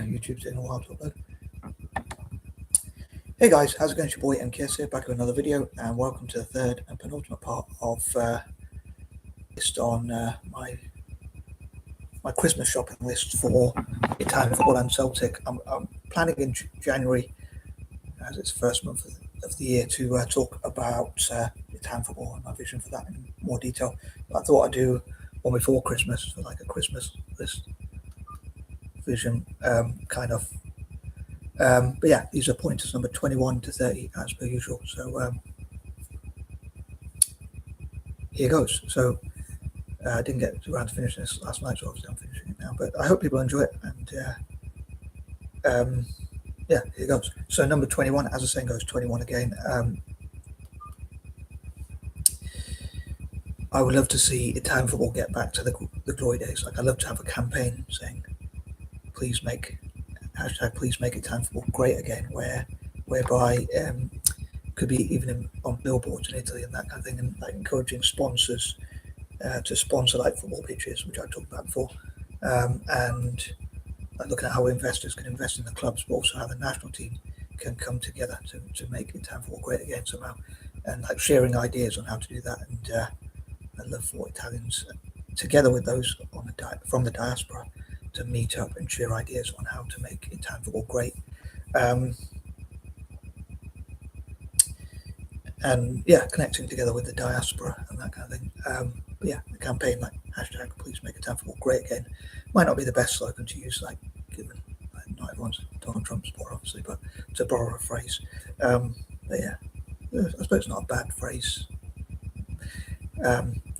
YouTube's taking a while to upload. Hey guys, how's it going? It's your boy MKS here, back with another video, and welcome to the third and penultimate part of list on my Christmas shopping list for Italian football and Celtic. I'm planning in January, as it's the first month of the year, to talk about Italian football and my vision for that in more detail. But I thought I'd do one before Christmas for like a Christmas list vision kind of. But yeah, these are pointers number 21 to 30 as per usual. So here goes. So I didn't get around to finishing this last night, so obviously I'm finishing it now. But I hope people enjoy it. And yeah, here goes. So number 21, as the saying goes, 21 again. I would love to see Italian football get back to the glory days. Like, I'd love to have a campaign saying, please make Italian football great again, whereby could be even on billboards in Italy and that kind of thing, and like encouraging sponsors to sponsor like football pitches, which I talked about before, and like looking at how investors can invest in the clubs, but also how the national team can come together to make Italian football great again somehow, and like sharing ideas on how to do that. And I'd love for Italians, together with those from the diaspora, to meet up and share ideas on how to make Italian football great. And yeah, connecting together with the diaspora and that kind of thing. But yeah, the campaign like hashtag please make Italian football great again might not be the best slogan to use, like given like, not everyone's Donald Trump support obviously, but to borrow a phrase. But yeah, I suppose it's not a bad phrase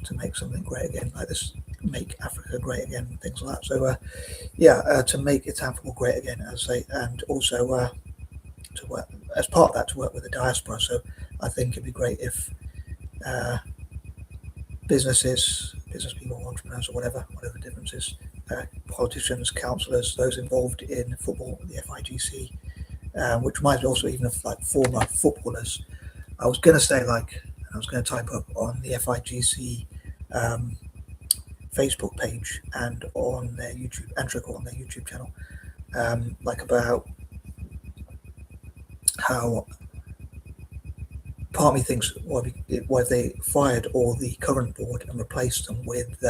to make something great again, like this, make Africa great again, and things like that. So yeah, to make Italian football great again, as I say, and also to work as part of that, to work with the diaspora. So I think it'd be great if business people, entrepreneurs, or whatever the difference is, politicians, councillors, those involved in football, the FIGC, which might also even have like former footballers. I was going to say, like, I was going to type up on the FIGC Facebook page and on their YouTube, and trickle on their YouTube channel, like about how part of me thinks why they fired all the current board and replaced them with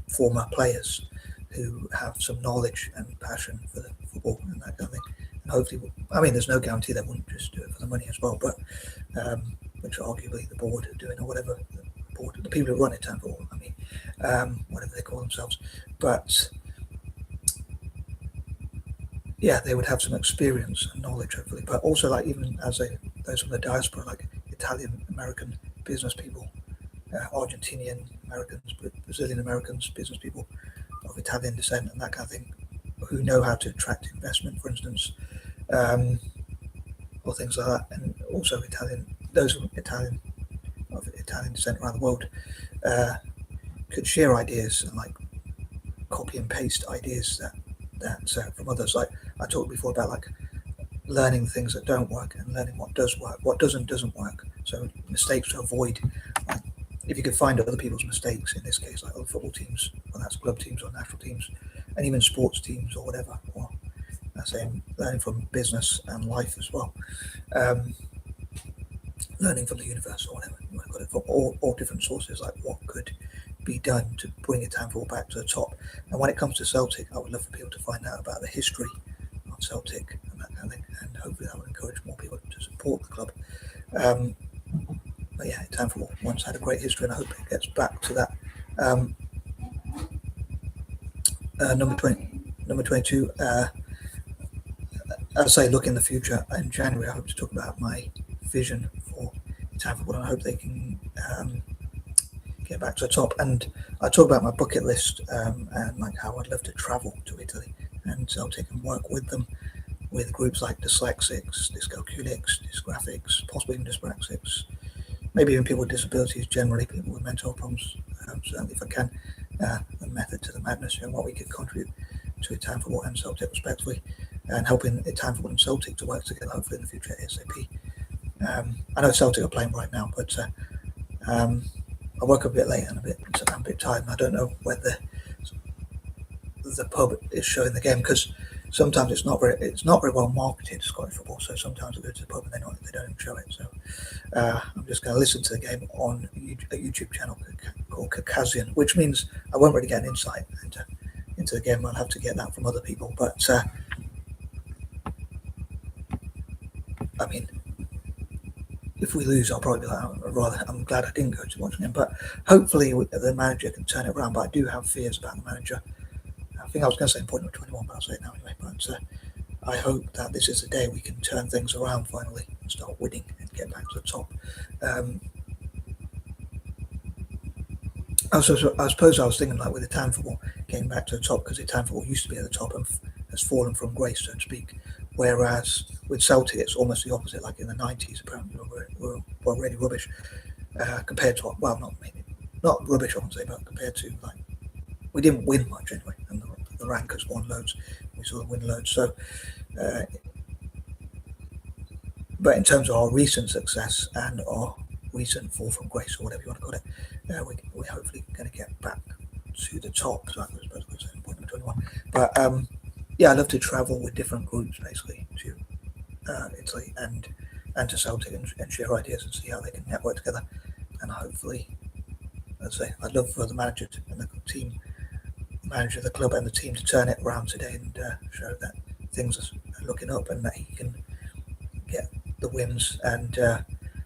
former players who have some knowledge and passion for the football and that kind of thing. And hopefully, I mean, there's no guarantee they wouldn't just do it for the money as well, but which arguably the board are doing, or whatever the people who run it stand for, I mean, whatever they call themselves. But yeah, they would have some experience and knowledge hopefully, but also like even as those from the diaspora, like Italian American business people, Argentinian Americans, Brazilian Americans, business people of Italian descent and that kind of thing, who know how to attract investment, for instance, or things like that. And also those of Italian descent around the world could share ideas and like copy and paste ideas that from others. Like I talked before about like learning things that don't work and learning what does work, what doesn't work. So mistakes to avoid. Like if you could find other people's mistakes, in this case like other football teams, whether that's club teams or national teams, and even sports teams or whatever, or same learning from business and life as well, learning from the universe or whatever you want to call it, from all different sources, like what could be done to bring Italian football back to the top. And when it comes to Celtic, I would love for people to find out about the history of Celtic and that kind of thing, and hopefully that will encourage more people to support the club. But yeah, Italian football once had a great history, and I hope it gets back to that. Number 22, as I say, look in the future. In January, I hope to talk about my vision for Italian football, and I hope they can get back to the top. And I talk about my bucket list and like how I'd love to travel to Italy and Celtic and work with them, with groups like dyslexics, dyscalculics, dysgraphics, possibly even dyspraxics, maybe even people with disabilities, generally people with mental problems. Certainly, if I can, the method to the madness, and what we could contribute to Italian football and Celtic respectively, and helping Italian football and Celtic to work together hopefully in the future ASAP. I know Celtic are playing right now, but I woke up a bit late and I'm a bit tired, and I don't know whether the pub is showing the game, because sometimes it's not very well marketed, Scottish football. So sometimes I go to the pub and they don't even show it. So I'm just going to listen to the game on a YouTube channel called Caucasian, which means I won't really get an insight into the game. I'll have to get that from other people. But I mean, if we lose, I'll probably be like, I'm glad I didn't go to watch him. But hopefully the manager can turn it around. But I do have fears about the manager. I think I was going to say in point number 21, but I'll say it now anyway. But I hope that this is the day we can turn things around finally and start winning and get back to the top. I suppose I was thinking, like, with the town football getting back to the top, because the town football used to be at the top and has fallen from grace, so to speak. Whereas with Celtic, it's almost the opposite. Like in the 90s, apparently we're really rubbish compared to, well, not rubbish, I won't say, but compared to, like, we didn't win much anyway, and the rankers won loads. We saw them win loads. So, but in terms of our recent success and our recent fall from grace, or whatever you want to call it, we're hopefully going to get back to the top. So I was supposed to say point number 21. But yeah, I love to travel with different groups, basically, to Italy and to Celtic, and share ideas and see how they can network together. And hopefully, as I say, I'd love for the manager and the team, the manager of the club and the team, to turn it around today and show that things are looking up and that he can get the wins. And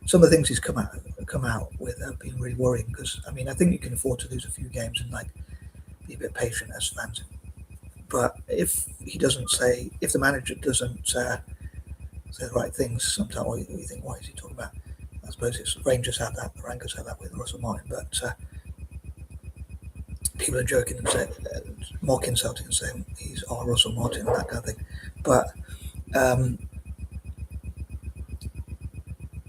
some of the things he's come out with have been really worrying, because I mean, I think you can afford to lose a few games and, like, be a bit patient as fans. But if the manager doesn't say the right things sometimes, or you think, what is he talking about? I suppose it's Rangers had that, the Rangers had that with Russell Martin, but people are joking and saying, mocking Celtic and saying he's our Russell Martin and that kind of thing. But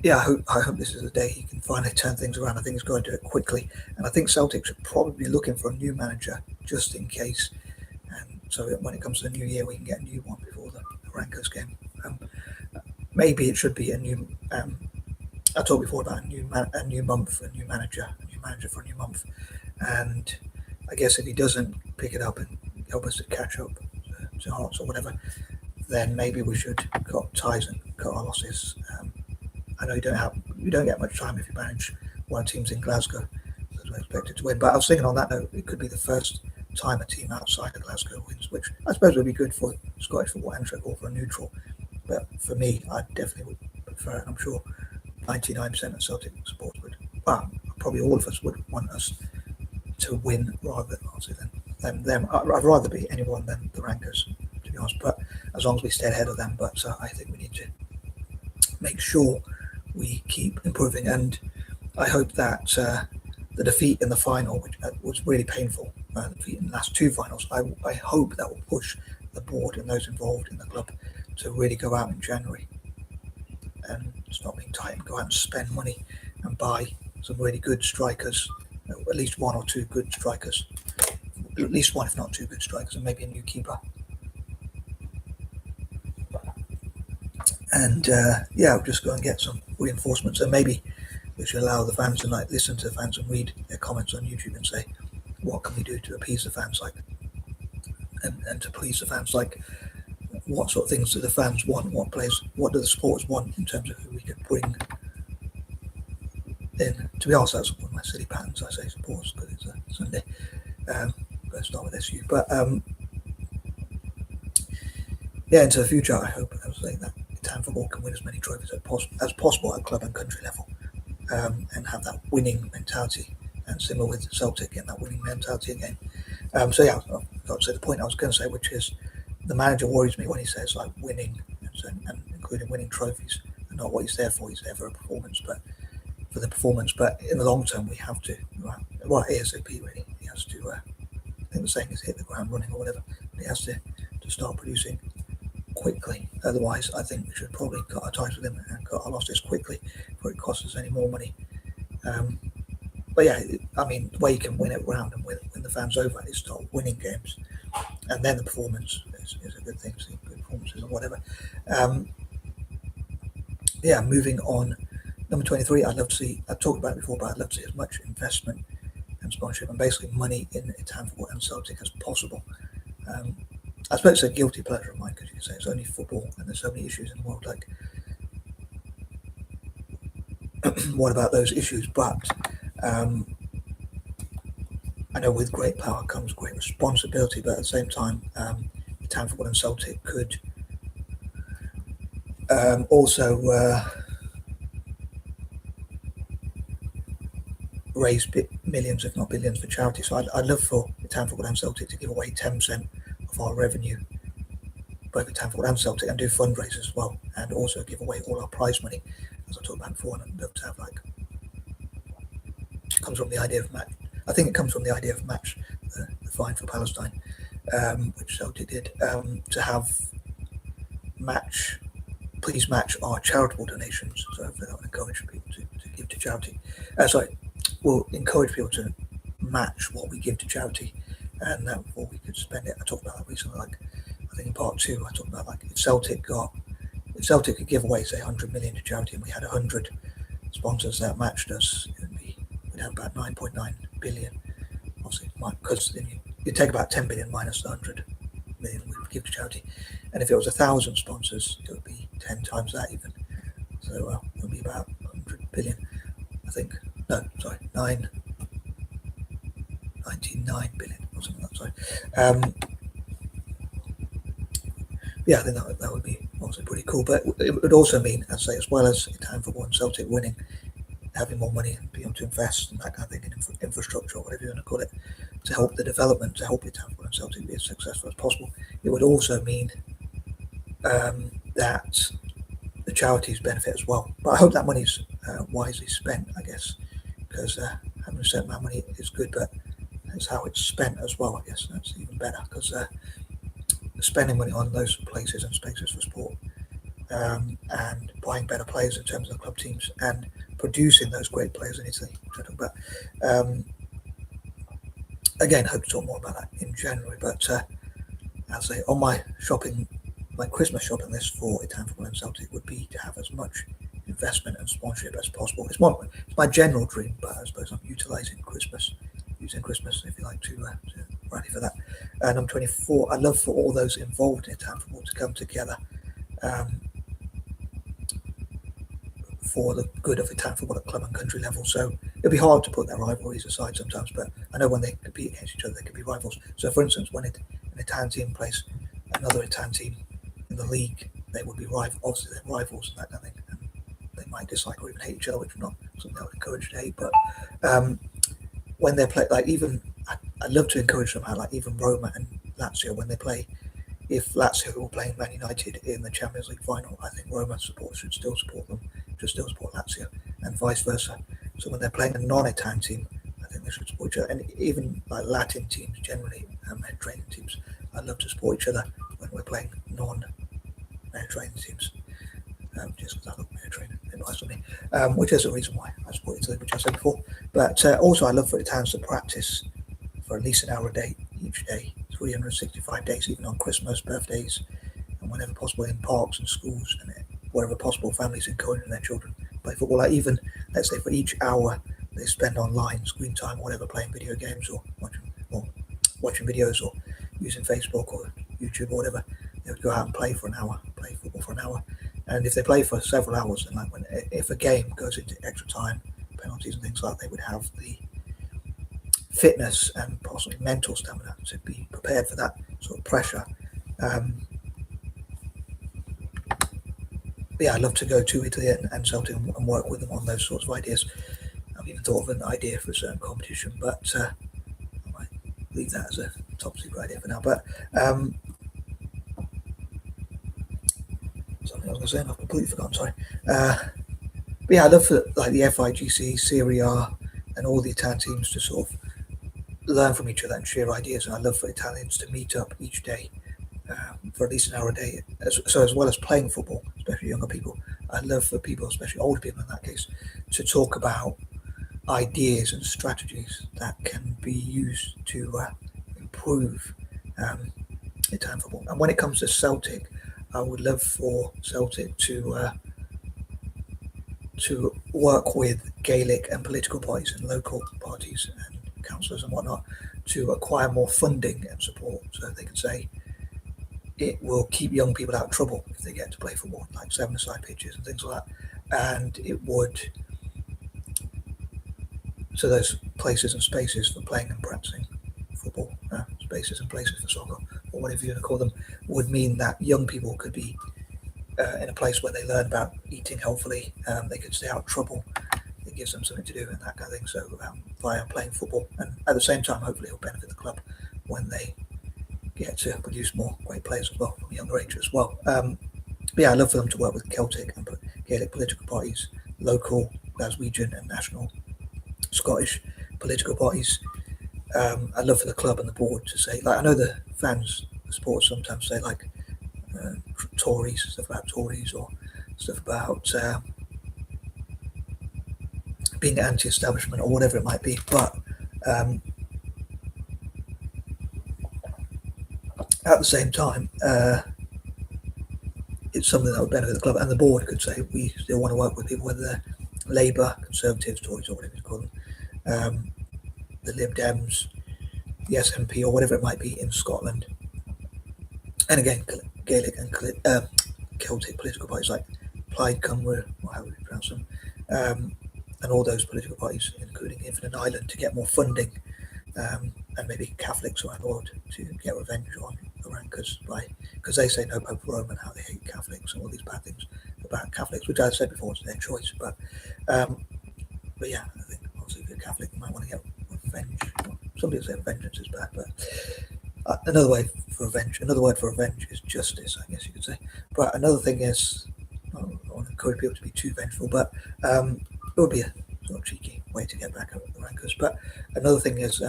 yeah, I hope this is the day he can finally turn things around. I think he's got to do it quickly, and I think Celtic should probably be looking for a new manager just in case. And so when it comes to the new year, we can get a new one before the Rankers game. Maybe it should be a new. I talked before about a new month, a new manager for a new month. And I guess if he doesn't pick it up and help us to catch up to Hearts or whatever, then maybe we should cut ties and cut our losses. I know you don't get much time if you manage one team's in Glasgow, because we're expected to win. But I was thinking on that note, it could be the first time a team outside of Glasgow wins, which I suppose would be good for Scottish football and or for a neutral. But for me, I definitely would prefer it. I'm sure 99% of Celtic supporters would. Well, probably all of us would want us to win rather than them. I'd rather be anyone than the Rankers, to be honest. But as long as we stay ahead of them, but I think we need to make sure we keep improving. And I hope that the defeat in the final, which was really painful, the defeat in the last two finals, I hope that will push the board and those involved in the club to really go out in January and stop being tight and go out and spend money and buy some really good strikers, at least one or two good strikers, at least one if not two good strikers, and maybe a new keeper. And yeah, we'll just go and get some reinforcements, and maybe we should allow the fans to listen to the fans and read their comments on YouTube and say, what can we do to appease the fans, and to please the fans, what sort of things do the fans want, what do the supporters want in terms of who we could bring in. To be honest, that's one of my silly patterns. I say supporters because it's a Sunday. Let's start with SU. But yeah, into the future, I hope that town football can win as many trophies as possible at club and country level, and have that winning mentality. And similar with Celtic, getting that winning mentality again. So yeah, I've got to say the point I was going to say, which is the manager worries me when he says winning and including winning trophies, and not what he's there for. He's there for a performance, but for the performance. But in the long term, we have to, ASAP really. He has to. I think the saying is hit the ground running or whatever. But he has to start producing quickly. Otherwise, I think we should probably cut our ties with him and cut our losses quickly before it costs us any more money. But yeah, I mean, the way you can win it round and win the fans over is start winning games, and then the performance is a good thing. See good performances or whatever. Yeah, moving on. Number 23, I'd love to see. I've talked about it before, but I'd love to see as much investment and sponsorship and basically money in Italian football and Celtic as possible. I suppose it's a guilty pleasure of mine, because you can say it's only football and there's so many issues in the world. Like, what about those issues? But I know with great power comes great responsibility, but at the same time, the Town Football and Celtic could also raise millions, if not billions, for charity. So I'd love for the Town Football and Celtic to give away 10% of our revenue, both the Town Football and Celtic, and do fundraisers as well, and also give away all our prize money, as I talked about before. And I'd love to have, like, it comes from the idea of match. I think it comes from the idea of match the Fine for Palestine, which Celtic did, to have please match our charitable donations. So hopefully that will encourage people to give to charity. Will encourage people to match what we give to charity, and therefore we could spend it. I talked about that recently. Like, I think in part 2, I talked about, like, if Celtic could give away, say, 100 million to charity, and we had 100 sponsors that matched us, we'd have about 9.9 billion. Obviously, because then you take about 10 billion minus the 100 million we would give to charity, and if it was 1,000 sponsors, it would be 10 times that even. So it would be about 100 billion, I think. No, sorry, 99 billion or something like that. Sorry. Yeah, I think that would be also pretty cool. But it would also mean, as I say, as well as Town Football and Celtic winning, having more money and being able to invest and that kind of thing in infrastructure, or whatever you want to call it, to help the development, to help the Town Football and Celtic be as successful as possible. It would also mean that the charities benefit as well. But I hope that money's wisely spent, I guess, because having a certain amount of money is good, but it's how it's spent as well, I guess. That's even better, because spending money on those places and spaces for sport, and buying better players in terms of club teams, and producing those great players in Italy, which I talk about. Again, hope to talk more about that in January. But as I say, on my Christmas shopping list for Town Football and Celtic would be to have as much investment and sponsorship as possible. It's my general dream, but I suppose I'm using Christmas, if you like, to rally for that. Number 24, I'd love for all those involved in Town Football to come together for the good of the Town Football at club and country level. So it'll be hard to put their rivalries aside sometimes, but I know when they compete against each other, they can be rivals. So for instance, when an Italian team plays another Italian team in the league, they would be obviously they're rivals and that kind of thing, and they might dislike or even hate each other, which is not something I would encourage to hate. But when they play, like, even I'd love to encourage somehow, like even Roma and Lazio, when they play, if Lazio were playing Man United in the Champions League final, I think Roma supporters should still support them, should still support Lazio, and vice versa. So when they're playing a non-Italian team, I think they should support each other. And even like Latin teams generally, Mediterranean teams, I'd love to support each other when we're playing non-Mediterranean teams. Just because I love Mediterranean, it nice on me, which is the reason why I support Italy, which I said before. But also, I love for Italians to practice for at least an hour a day each day, 365 days, even on Christmas, birthdays, and whenever possible, in parks and schools, and wherever possible, families encouraging their children play football. Like, even, let's say, for each hour they spend online, screen time, or whatever, playing video games or watching videos or using Facebook or YouTube or whatever, they would go out and play football for an hour. And if they play for several hours, and like if a game goes into extra time, penalties and things like that, they would have the fitness and possibly mental stamina to be prepared for that sort of pressure. Yeah, I'd love to go to Italy and Celtic and work with them on those sorts of ideas. I've even thought of an idea for a certain competition, but I might leave that as a top secret idea for now. But something I was going to say, and I've completely forgotten. Sorry. But yeah, I'd love for like the FIGC, Serie A, and all the Italian teams to sort of learn from each other and share ideas. And I'd love for Italians to meet up each day for at least an hour a day. So as well as playing football, especially younger people, I'd love for people, especially older people in that case, to talk about ideas and strategies that can be used to improve Italian football. And when it comes to Celtic, I would love for Celtic to work with Gaelic and political parties and local parties and councillors and whatnot to acquire more funding and support, so they can say it will keep young people out of trouble if they get to play football, like 7-a-side pitches and things like that. And it would, so those places and spaces for playing and practicing football, spaces and places for soccer, or whatever you want to call them, would mean that young people could be in a place where they learn about eating healthily, they could stay out of trouble, it gives them something to do and that kind of thing. So via playing football, and at the same time, hopefully, it will benefit the club when they get to produce more great players as well from a younger age as well. Yeah, I'd love for them to work with Celtic and Gaelic political parties, local, Glaswegian and national Scottish political parties. I'd love for the club and the board to say, like, I know the fans, the supporters sometimes say, like, Tories, stuff about Tories, or stuff about being anti-establishment or whatever it might be, but at the same time, it's something that would benefit the club, and the board could say we still want to work with people, whether they're Labour, Conservatives, Tories, or whatever you call them, the Lib Dems, the SNP, or whatever it might be in Scotland. And again, Gaelic and Celtic political parties like Plaid Cymru, or however you pronounce them, and all those political parties, including Infinite Island, to get more funding, and maybe Catholics around the world to get revenge on the rankers, because they say no Pope Rome and how they hate Catholics and all these bad things about Catholics, which I said before, it's their choice. But yeah, I think obviously if you're Catholic, you might want to get revenge. Well, some people say vengeance is bad, but another word for revenge is justice, I guess you could say. But another thing is, I don't want to encourage people to be too vengeful, but it would be a sort of cheeky way to get back at the rankers. But another thing is,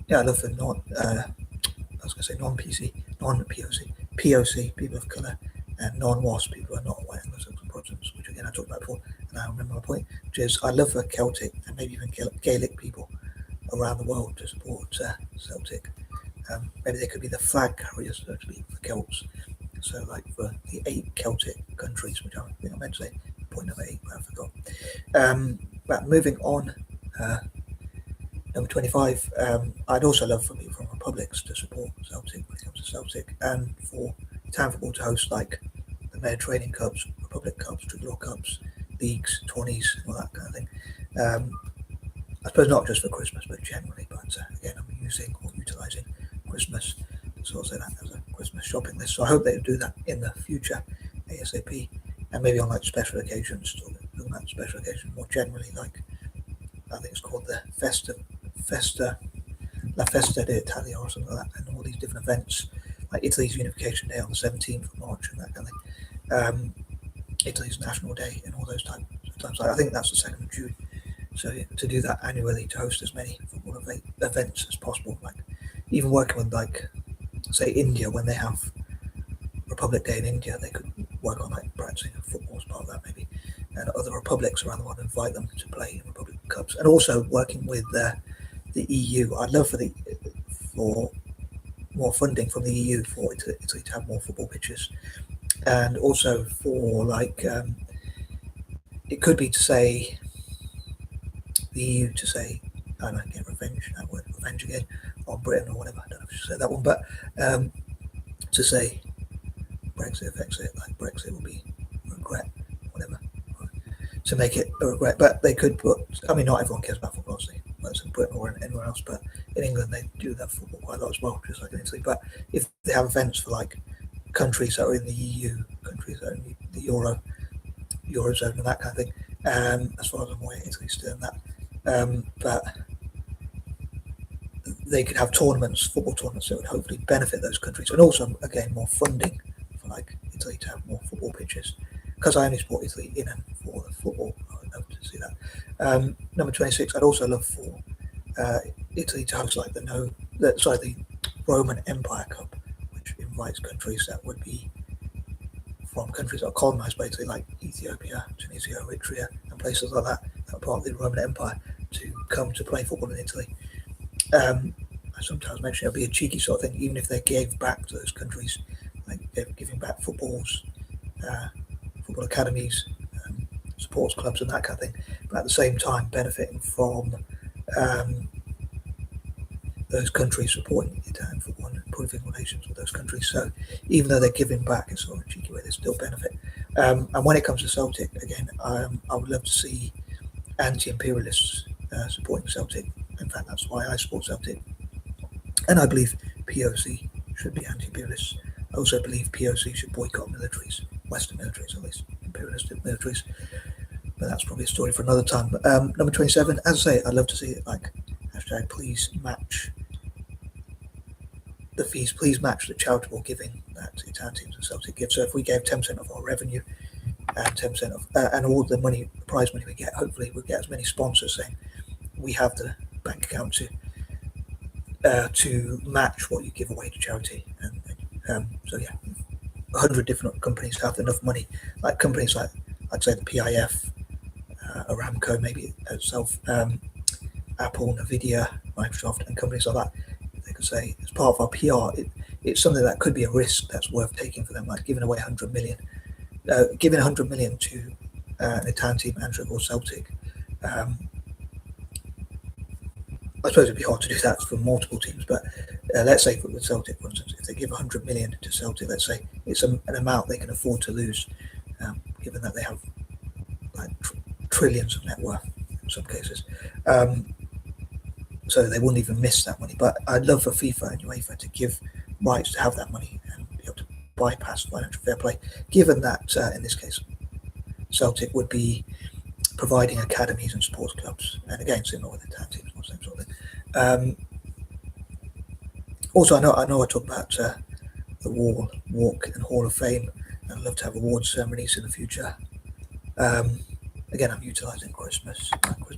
yeah, I love for non-PC, non-POC, POC, people of colour, and non-WASP, people who are not white Anglo-Saxon Protestants, which again I talked about before, and I remember my point, which is I love for Celtic and maybe even Gaelic people around the world to support Celtic. Maybe they could be the flag carriers, so to speak, for Celts. So, like for the 8 Celtic countries, which I think I meant to say, point number 8, but I forgot. But moving on, number 25, I'd also love for people from republics to support Celtic when it comes to Celtic, and for Italian football to host like the Mediterranean Cups, Republic Cups, Tricolor Cups, leagues, tourneys, all that kind of thing. I suppose not just for Christmas, but generally. But again, I'm utilising Christmas to sort of say that as a Christmas shopping list. So I hope they do that in the future, ASAP, and maybe on like special occasions, talking about special occasions more generally, like I think it's called the La Festa d'Italia or something like that, and all these different events, like Italy's Unification Day on the 17th of March and that kind of thing. Italy's National Day and all those types of times. Like, I think that's the 2nd of June. So yeah, to do that annually, to host as many football events as possible, like even working with, like, say India, when they have Republic Day in India, they could work on like practicing football as part of that maybe, and other republics around the world, invite them to play in Republic Cups, and also working with the EU. I'd love for more funding from the EU for Italy to have more football pitches, and also for like it could be to say the EU to say, I don't know, get revenge again on Britain or whatever. I don't know if you should say that one, but to say Brexit, like Brexit will be regret, whatever, to make it a regret. But they could put, I mean, not everyone cares about football, obviously, whether it's in Britain or anywhere else, but in England they do that football quite a lot as well, just like in Italy. But if they have events for like countries that are in the EU, countries that are in the Eurozone and that kind of thing, as far as I'm aware, Italy's still in that. But they could have tournaments, football tournaments that would hopefully benefit those countries, and also again more funding for like Italy to have more football pitches. Because I only support Italy in and for the football, I'd love to see that. Number 26, I'd also love for Italy to host like the Roman Empire Cup, which invites countries that would be from countries that are colonized by Italy, like Ethiopia, Tunisia, Eritrea, and places like that are part of the Roman Empire, to come to play football in Italy. I sometimes mention it would be a cheeky sort of thing, even if they gave back to those countries, like they're giving back football academies, sports clubs and that kind of thing, but at the same time benefiting from those countries supporting Italian football and improving relations with those countries. So even though they're giving back, it's sort of a cheeky way they still benefit. And when it comes to Celtic, again, I would love to see anti-imperialists supporting Celtic. In fact, that's why I support Celtic. And I believe POC should be anti-imperialists. I also believe POC should boycott militaries, Western militaries at least, imperialistic militaries. But that's probably a story for another time. But number 27, as I say, I'd love to see it like hashtag please match the fees, please match the charitable giving that Italian teams and Celtic give. So if we gave 10% of our revenue and 10% of and all the money, prize money we get, hopefully we'll get as many sponsors saying we have the bank account to match what you give away to charity. And so yeah, 100 different companies have enough money, like companies like I'd say the PIF, Aramco, maybe itself, Apple, Nvidia, Microsoft, and companies like that. They could say as part of our PR, it's something that could be a risk that's worth taking for them, like giving away 100 million, giving 100 million to an Italian team, Antwerp or Celtic. I suppose it'd be hard to do that for multiple teams, but let's say with Celtic, for instance, if they give 100 million to Celtic, let's say it's an amount they can afford to lose, given that they have like trillions of net worth in some cases. So they wouldn't even miss that money. But I'd love for FIFA and UEFA to give rights to have that money and be able to bypass financial fair play, given that in this case, Celtic would be providing academies and sports clubs, and again, similar with the Italian teams, or same sort of thing. Also, I know I talk about the Walk and Hall of Fame, and I'd love to have awards ceremonies in the future. Again, I'm utilising Christmas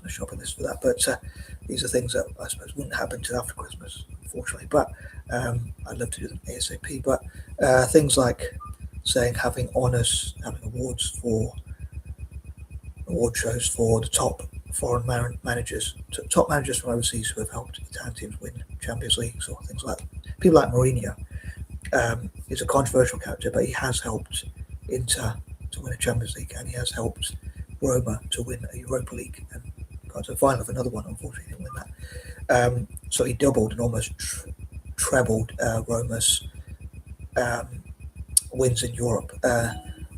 shopping list for that, but these are things that I suppose wouldn't happen until after Christmas, unfortunately. But I'd love to do them ASAP. But things like saying having honours, having awards for award shows for the top foreign managers, top managers from overseas who have helped Italian teams win Champions Leagues or things like that. People like Mourinho is a controversial character, but he has helped Inter to win a Champions League, and he has helped Roma to win a Europa League and got to the final of another one. Unfortunately, he didn't win that. So he doubled and almost trebled Roma's wins in Europe.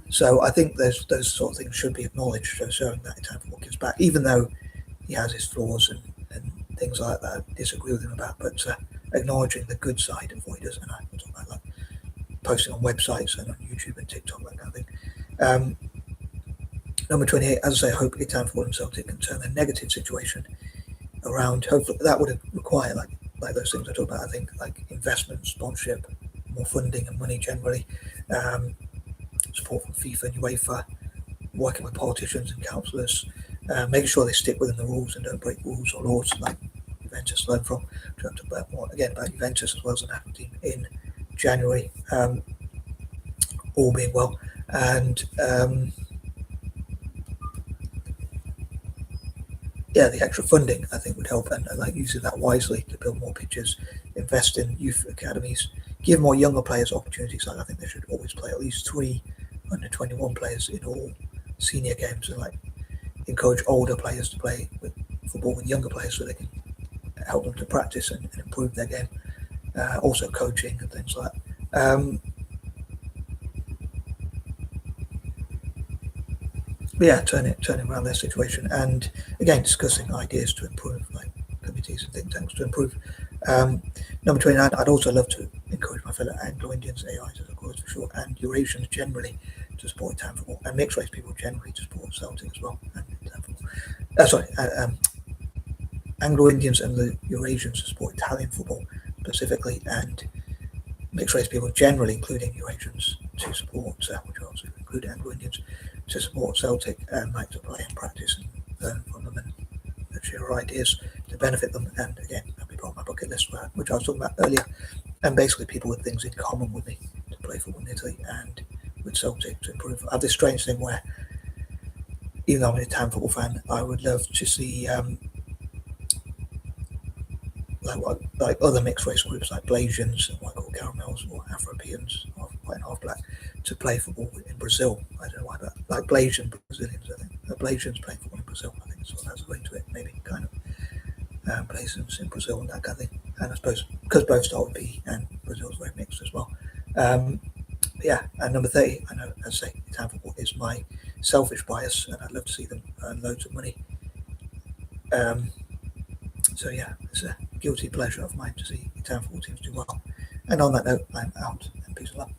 So I think those sort of things should be acknowledged, showing that Italian football gives back, even though he has his flaws and things like that I disagree with him about, but acknowledging the good side of what he does. And I talk about like posting on websites and on YouTube and TikTok, that kind of thing. Number 28, as I say, I hope Italian football and Celtic can turn their negative situation around. Hopefully that would require like those things I talk about. I think like investment, sponsorship, more funding and money generally, support from FIFA and UEFA, working with politicians and councillors, making sure they stick within the rules and don't break rules or laws like Juventus learn from. We'll talk about more again about Juventus as well as the national team in January, all being well. And yeah, the extra funding I think would help, and like using that wisely to build more pitches, invest in youth academies, give more younger players opportunities. Like I think they should always play at least 3 under 21 players in all senior games, and like encourage older players to play with football with younger players so they can help them to practice and improve their game. Also coaching and things like that. But yeah, turning around their situation, and again discussing ideas to improve, like committees and think tanks to improve. Number 29, I'd also love to encourage my fellow Anglo-Indians, AIs as I call it for short, and Eurasians generally to support Italian football, and mixed race people generally to support Celtic as well, and Italian football. Anglo-Indians and the Eurasians to support Italian football specifically, and mixed race people generally, including Eurasians, to support, which also include Anglo-Indians, to support Celtic and like to play and practice and learn from them and share ideas to benefit them. And again, that'll be part of my bucket list, which I was talking about earlier, and basically people with things in common with me to play football in Italy and with Celtic to improve. I have this strange thing where, even though I'm an Italian football fan, I would love to see like other mixed race groups like Blasians and white called caramels or Afro-Europeans, half white and half black, to play football in Brazil. I don't know why, but like Blasian Brazilians, I think. Blasians playing football in Brazil, I think is what has a ring to it, maybe, kind of. places in Brazil and that kind of thing. And I suppose because both start with B and Brazil's very mixed as well. Yeah, and number 30, I know, as I say, Italian football is my selfish bias, and I'd love to see them earn loads of money. So yeah, it's a guilty pleasure of mine to see Italian football teams do well. And on that note, I'm out, and peace and love.